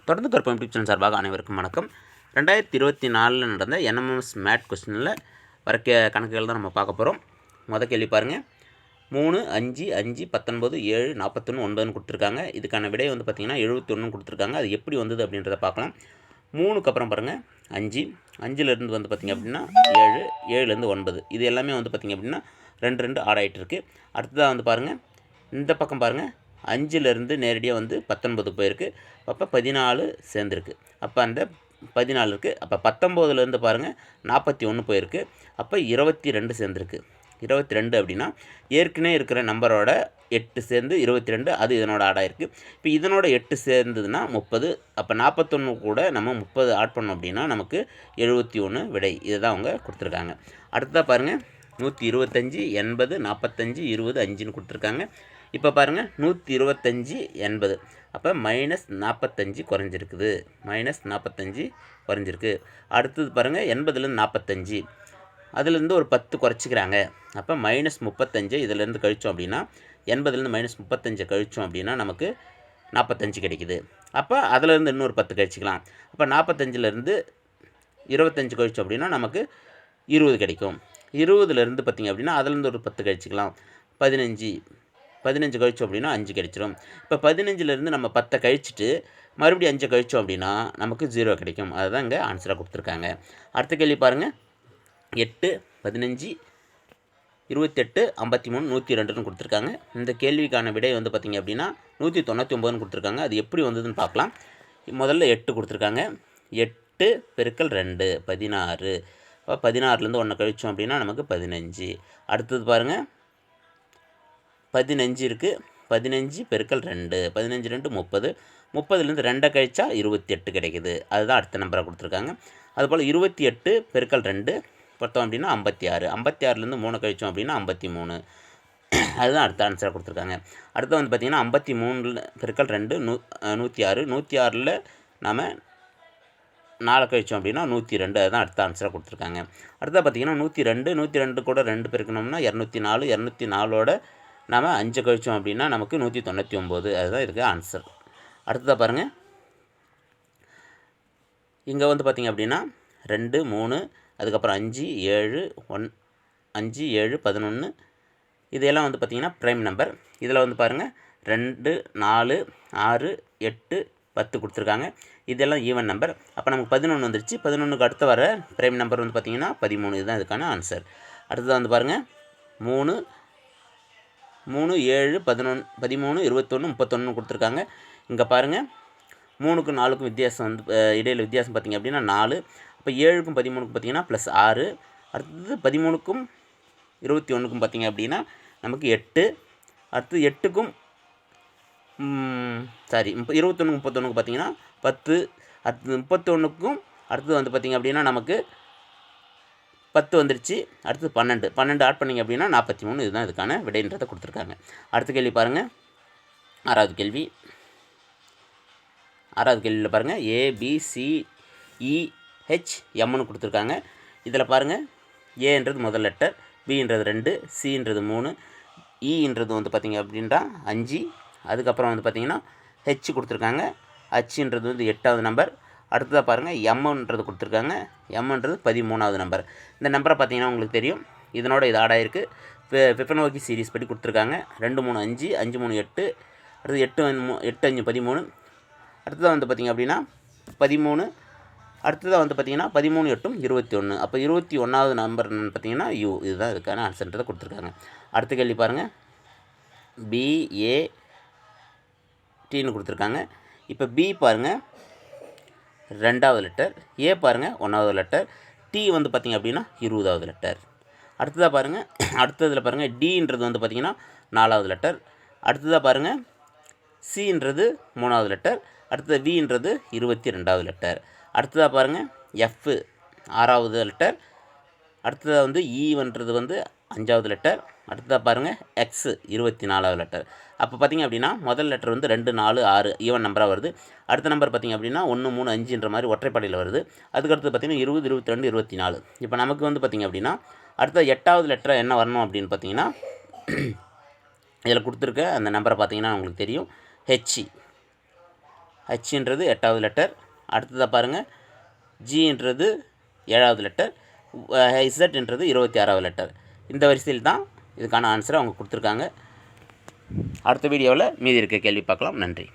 தொடர்ந்து கற்போம் YouTube channel சார்பாக அனைவருக்கும் வணக்கம். 2024 நடந்த என்எம்எஸ் மேட் கொஸ்டினில் வர கணக்குகள் தான் நம்ம பார்க்க போகிறோம். மொதல் கேள்வி பாருங்கள். 3, 5, 5, 19, 7, 41, 9 கொடுத்துருக்காங்க. இதுக்கான விடை வந்து பார்த்திங்கன்னா 71 கொடுத்துருக்காங்க. அது எப்படி வந்தது அப்படின்றத பார்க்கலாம். 3க்கு அப்புறம் பாருங்கள் 5, 5லேருந்து வந்து பார்த்திங்க அப்படின்னா 7, 7லேருந்து 9. இது எல்லாமே வந்து பார்த்திங்க அப்படின்னா 2 2 ஆட் ஆகிட்டு இருக்குது. அடுத்ததாக வந்து பாருங்கள், இந்த பக்கம் பாருங்கள், 5லேருந்து நேரடியாக வந்து 19 போயிருக்கு. அப்போ 14 சேர்ந்துருக்கு. அப்போ அந்த 14 இருக்குது. அப்போ 19லேருந்து பாருங்கள் 41 போயிருக்கு. அப்போ 22 சேர்ந்துருக்கு. 22 அப்படின்னா ஏற்கனவே இருக்கிற நம்பரோட 8 சேர்ந்து 22, அது இதனோட ஆட் ஆகிருக்கு. இப்போ இதனோட 8 சேர்ந்ததுன்னா 30. அப்போ 41 கூட நம்ம 30 ஆட் பண்ணோம் அப்படின்னா நமக்கு 71 விடை. இதை தான் அவங்க கொடுத்துருக்காங்க. அடுத்ததாக பாருங்கள், 125, 80, 45, 20, 5ன்னு கொடுத்துருக்காங்க. இப்போ பாருங்கள், 125, 80. அப்போ -45 குறைஞ்சிருக்குது. -45 குறைஞ்சிருக்கு. அடுத்தது பாருங்கள், 80லேருந்து 45, அதுலேருந்து ஒரு 10 குறைச்சிக்கிறாங்க. அப்போ -35 இதிலேருந்து கழித்தோம் அப்படின்னா, 80லேருந்து -35 கழித்தோம் அப்படின்னா நமக்கு 45 கிடைக்குது. அப்போ அதிலேருந்து இன்னொரு 10 கழிச்சிக்கலாம். அப்போ 45லேருந்து 25 கழித்தோம் அப்படின்னா நமக்கு 20 கிடைக்கும். 20லேருந்து பார்த்திங்க அப்படின்னா அதிலேருந்து ஒரு 10 கழிச்சிக்கலாம். 15 கழிச்சோம் அப்படின்னா 5 கிடைச்சிரும். இப்போ 15லேருந்து நம்ம 10 கழிச்சிட்டு மறுபடியும் 5 கழித்தோம் அப்படின்னா நமக்கு 0 கிடைக்கும். அதுதான் இங்கே ஆன்சராக கொடுத்துருக்காங்க. அடுத்த கேள்வி பாருங்கள். 8, 15, 28, 53, 102ன்னு கொடுத்துருக்காங்க. இந்த கேள்விக்கான விடை வந்து பார்த்திங்க அப்படின்னா 199ன்னு கொடுத்துருக்காங்க. அது எப்படி வந்ததுன்னு பார்க்கலாம். முதல்ல 8 கொடுத்துருக்காங்க. 8 பெருக்கல் 2 16. அப்போ 16லேருந்து 1 கழித்தோம் அப்படின்னா நமக்கு 15. அடுத்தது பாருங்கள், 15 இருக்குது. 15 பெருக்கல் 2, 15 2 30. 30லேருந்து 2 கழிச்சா 28 கிடைக்குது. அதுதான் அடுத்த நம்பராக கொடுத்துருக்காங்க. அதுபோல் 28 பெருக்கல் 2 பார்த்தோம் அப்படின்னா 56. 56லேருந்து 3 கழித்தோம் அப்படின்னா 53. அதுதான் அடுத்த ஆன்சராக கொடுத்துருக்காங்க. அடுத்து வந்து பார்த்திங்கன்னா 53 பெருக்கல் 2 106. 106ல் நாம் 4 கழித்தோம் அப்படின்னா 102. அதுதான் அடுத்த ஆன்சராக கொடுத்துருக்காங்க. அடுத்தது பார்த்திங்கன்னா 102, 102 கூட 2 பெருக்கணும்னா 204. 204ஓட நாம் 5 கழித்தோம் அப்படின்னா நமக்கு 199. அதுதான் இதுக்கு ஆன்சர். அடுத்ததாக பாருங்கள், இங்கே வந்து பார்த்திங்க அப்படின்னா 2, 3, அதுக்கப்புறம் 5, 7, 5, 7, 11. இதெல்லாம் வந்து பார்த்திங்கன்னா ப்ரைம் நம்பர். இதில் வந்து பாருங்கள் 2, 4, 6, 8, 10 கொடுத்துருக்காங்க. இதெல்லாம் ஈவன் நம்பர். அப்போ நமக்கு 11 வந்துருச்சு. 11க்கு அடுத்து வர ப்ரைம் நம்பர் வந்து பார்த்திங்கன்னா 13. இதுதான் இதுக்கான ஆன்சர். அடுத்ததாக வந்து பாருங்கள், 3, 7, 11, 13, 21, 31 கொடுத்துருக்காங்க. இங்கே பாருங்கள், 3க்கும் 4க்கும் வித்தியாசம் வந்து இடையில் வித்தியாசம் பார்த்திங்க அப்படின்னா 4. அப்போ 7க்கும் 13க்கும் பார்த்திங்கன்னா +6. அடுத்தது 13க்கும் 21க்கும் பார்த்திங்க அப்படின்னா நமக்கு 8. அடுத்தது 8க்கும் 21க்கும் 31க்கும் பார்த்திங்கன்னா 10. அடுத்தது 31க்கும் அடுத்தது வந்து பார்த்திங்க அப்படின்னா நமக்கு 10 வந்துருச்சு. அடுத்து 12 ஆட் பண்ணிங்க அப்படின்னா 43. இதுதான் இதுக்கான விடைன்றதை கொடுத்துருக்காங்க. அடுத்த கேள்வி பாருங்கள், 6வது கேள்வி. 6வது கேள்வியில் பாருங்கள், ABCEHMன்னு கொடுத்துருக்காங்க. இதில் பாருங்கள், ஏன்றது முதல் லெட்டர், பின்றது 2, சின்றது 3, இன்றது வந்து பார்த்திங்க அப்படின்னா 5. அதுக்கப்புறம் வந்து பார்த்திங்கன்னா ஹெச் கொடுத்துருக்காங்க. ஹச்ன்றது வந்து 8வது நம்பர். அடுத்ததாக பாருங்கள், எம்ன்றது கொடுத்துருக்காங்க. எம்ன்றது 13வது நம்பர். இந்த நம்பரை பார்த்தீங்கன்னா உங்களுக்கு தெரியும். இதனோட இது ஆட் ஆகிருக்கு. ஃபிபனோக்கி சீரிஸ் படி கொடுத்துருக்காங்க. 2 3 5, 5 3 8, அடுத்து 8 5 13. அடுத்ததாக வந்து பார்த்திங்க அப்படின்னா 13. அடுத்ததாக வந்து பார்த்திங்கன்னா 13 8 21. அப்போ 21வது நம்பர் பார்த்திங்கன்னா யூ. இதுதான் இதுக்கான ஆன்சர்ன்றதை கொடுத்துருக்காங்க. அடுத்த கேள்வி பாருங்கள், BATன்னு கொடுத்துருக்காங்க. இப்போ பி பாருங்கள் 2வது லெட்டர், ஏ பாருங்கள் 1வது லெட்டர், டி வந்து பார்த்திங்க அப்படின்னா 20வது லெட்டர். அடுத்ததாக பாருங்கள், அடுத்ததில் பாருங்கள் டின்றது வந்து பார்த்திங்கன்னா 4வது லெட்டர். அடுத்ததாக பாருங்கள் சின்றது 3வது லெட்டர். அடுத்தது வின்றது 22வது லெட்டர். அடுத்ததாக பாருங்கள் எஃப் 6வது லெட்டர். அடுத்ததாக வந்து ஈன்றது வந்து 5வது லெட்டர். அடுத்ததாக பாருங்கள் எக்ஸ் 24வது லெட்டர். அப்போ பார்த்திங்க அப்படின்னா முதல் லெட்டர் வந்து 2 4 6 ஈவன் நம்பராக வருது. அடுத்த நம்பர் பார்த்திங்க அப்படின்னா 1 3 5ன்ற மாதிரி ஒற்றைப்படையில் வருது. அதுக்கடுத்து பார்த்திங்கன்னா 20 22 24. இப்போ நமக்கு வந்து பார்த்திங்க அப்படின்னா அடுத்த 8வது லெட்டர் என்ன வரணும் அப்படின்னு பார்த்திங்கன்னா இதில் கொடுத்துருக்க அந்த நம்பரை பார்த்திங்கன்னா உங்களுக்கு தெரியும், ஹெச். ஹச்ன்றது 8வது லெட்டர். அடுத்ததாக பாருங்கள், ஜின்றது 7வது லெட்டர், இசட்ன்றது 26வது லெட்டர். இந்த வரிசையில் தான் இதுக்கான ஆன்சரை அவங்க கொடுத்துருக்காங்க. அடுத்த வீடியோவில் மீதி இருக்க கேள்வி பார்க்கலாம். நன்றி.